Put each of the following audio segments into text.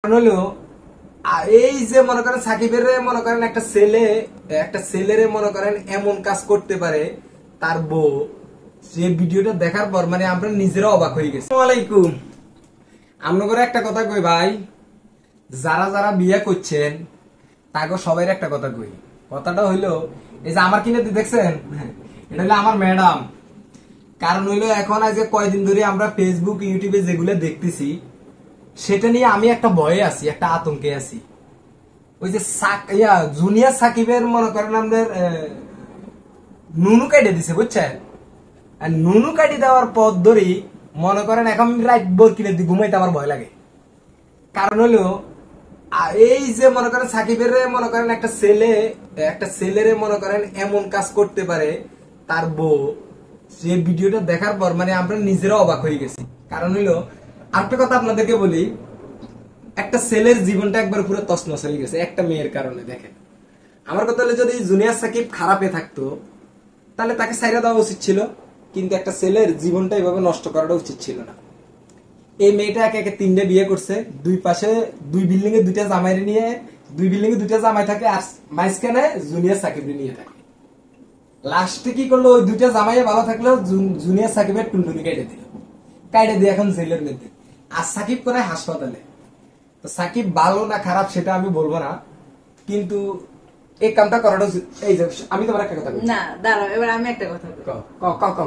হলো এই যে মনে করেন সাকিবের মনে করেন একটা ছেলেরে মনে করেন এমন কাজ করতে পারে তার বউ, যে ভিডিওটা দেখার পর মানে আমরা নিজেরা অবাক হয়ে গেছি। আসসালামু আলাইকুম। আপনাদের একটা কথা কই ভাই, যারা যারা বিয়ে করছেন তাকে সবাই একটা কথা কই। কথাটা হইলো এই যে আমার কিনে দেখছেন, এটা হলো আমার ম্যাডাম। কারণ হইলো এখন আজ কয়দিন ধরে আমরা ফেসবুক ইউটিউবে যেগুলো দেখতেছি সেটা নিয়ে আমি একটা ভয়ে আছি, একটা আতঙ্কে আছি। ওই যে জুনিয়র সাকিবের মনে করেন আমাদের নুনু কাটে দিছে বুঝছেন, আর নুনু কাটি দেওয়ার পর ধরেই মনে করেন এখন রাত বোর কিনে দি ঘুমাইতে আমার ভয় লাগে। কারণ হলো এই যে মনে করেন সাকিবের মনে করেন একটা ছেলেরে মনে করেন এমন কাজ করতে পারে তার বউ, যে ভিডিওটা দেখার পর মানে আমরা নিজেরা অবাক হয়ে গেছি। কারণ হলো আরেকটা কথা আপনাদেরকে বলি, একটা ছেলের জীবনটা একবার পুরো তছনছ হয়ে গেছে একটা মেয়ের কারণে। দেখেন, আমার কথা হলো যদি জুনিয়র সাকিব খারাপে থাকতো তাহলে তাকে ছাইড়া দেওয়া উচিত ছিল, কিন্তু একটা ছেলের জীবনটা এভাবে নষ্ট করাটা উচিত ছিল না। এই মেয়েটা একে একে 3টে বিয়ে করছে, দুই পাশে দুই বিল্ডিং এ 2টা জামাই নিয়ে, দুই বিল্ডিং এ 2টা জামাই থাকে, আর মাঝখানে জুনিয়র সাকিব নিয়ে থাকে। লাস্টে কি করলো, ওই 2টা জামাই ভালো থাকলেও জুনিয়র সাকিবের টুনটুনি কেটে দিল, কাটে দিয়ে এখন জেলের মধ্যে। আর সাকিব কোথায়? হাসপাতালে। তো সাকিব ভালো না খারাপ সেটা আমি বলবো না, কিন্তু এই কামটা করাটা এই যে আমি তোমার একটা কথা বলি। না দাঁড়াও, এবার আমি একটা কথা বলি।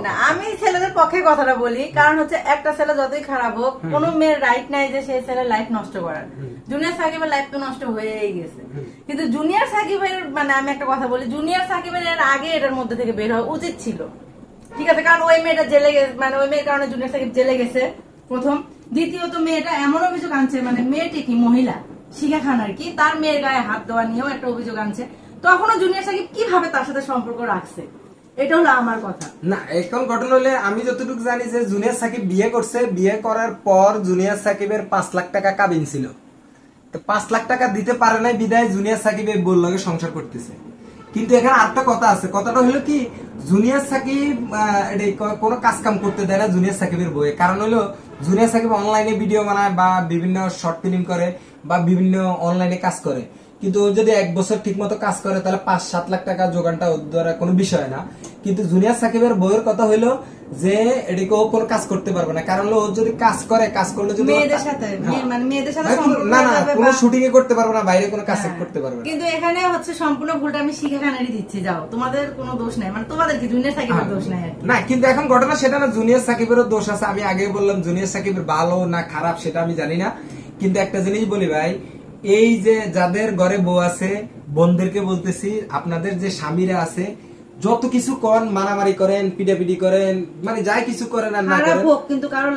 না আমি ছেলেদের পক্ষে কথাটা বলি, কারণ হচ্ছে একটা ছেলে যতই খারাপ হোক, কোনো মেয়ের রাইট নাই যে সেই ছেলের লাইফ নষ্ট করার। জুনিয়র সাকিবের লাইফ তো নষ্ট হয়েই গেছে, কিন্তু জুনিয়র সাকিবের মানে আমি একটা কথা বলি, জুনিয়র সাকিবের এর আগে এটার মধ্যে থেকে বের হওয়া উচিত ছিল। ঠিক আছে, কারণ ওই মেয়েটা জেলে গেছে, মানে ওই মেয়ের কারণে জুনিয়র সাকিব জেলে গেছে প্রথম। দ্বিতীয়ত মেয়েটা এমন অভিযোগ আনছে, মানে মেয়েটি কি মহিলা শিখা খান আর কি, তার মেয়ের গায়ে হাত দেওয়া নিয়েও একটা অভিযোগ আনছে। তখনও জুনিয়র সাকিব কিভাবে তার সাথে সম্পর্ক রাখছে, এটা হলো আমার কথা। না, এখন ঘটনা হলে আমি যতটুকু জানি যে জুনিয়র সাকিব বিয়ে করছে, বিয়ে করার পর জুনিয়র সাকিবের 5 লাখ টাকা কাবিন ছিল, তো 5 লাখ টাকা দিতে পারে নাই বিদায় জুনিয়র সাকিব এই বোর লগে সংসার করতেছে। কিন্তু এখানে আরেকটা কথা আছে, কথাটা হলো কি, জুনিয়র সাকিব কোনো কাজ কাম করতে দেয় না জুনিয়র সাকিবের বইয়ে। কারণ হলো জুনিয়র সাকিব অনলাইনে ভিডিও বানায় বা বিভিন্ন শর্ট ফিল্ম করে বা বিভিন্ন অনলাইনে কাজ করে, কিন্তু ও যদি 1 বছর ঠিক মতো কাজ করে তাহলে 5-7 লাখ টাকা জোগানটা ওর দ্বারা কোনো বিষয় না। কিন্তু জুনিয়র সাকিবের বইয়ের কথা হইলো যে এদিকে ও কোনো কাজ করতে পারবে না। কারণ ও যদি কাজ করে, কাজ করলে যদি মেয়েদের সাথে মানে মেয়েদের সাথে না না কোনো শুটিং এ করতে পারবে না, বাইরে কোনো কাজ করতে পারবে না। কিন্তু এখানে হচ্ছে সম্পূর্ণ ভুলটা আমি শিখা খানেরই দিচ্ছি। যাও, তোমাদের কোনো দোষ নাই, মানে তোমাদের কি জুনিয়র সাকিবের দোষ নাই না। কিন্তু এখন ঘটনা সেটা না, জুনিয়র সাকিবেরও দোষ আছে। আমি আগে বললাম জুনিয়র সাকিবের ভালো না খারাপ সেটা আমি জানি না, কিন্তু একটা জিনিস বলি ভাই, এই যে যাদের ঘরে বউ আছে বোনদেরকে বলতেছি, আপনাদের যে স্বামীরা আছে যত কিছু করেন, মারামারি করেন, পিটাপিটি করেন, মানে যাই কিছু করেন আর না করেন, কিন্তু কারো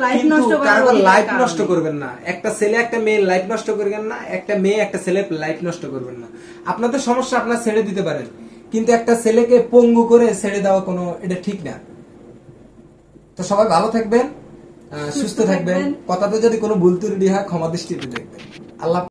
লাইফ নষ্ট করবেন না। একটা ছেলে একটা মেয়ের লাইফ নষ্ট করবেন না, একটা মেয়ে একটা ছেলের লাইফ নষ্ট করবেন না। আপনাদের সমস্যা আপনারা ছেড়ে দিতে পারেন, কিন্তু একটা ছেলেকে পঙ্গু করে ছেড়ে দেওয়া কোনো এটা ঠিক না। তো সবাই ভালো থাকবেন, সুস্থ থাকবেন। কথাতে যদি কোনো ভুল ত্রুটি হয় ক্ষমা দৃষ্টিতে দেখবেন। আল্লাহ।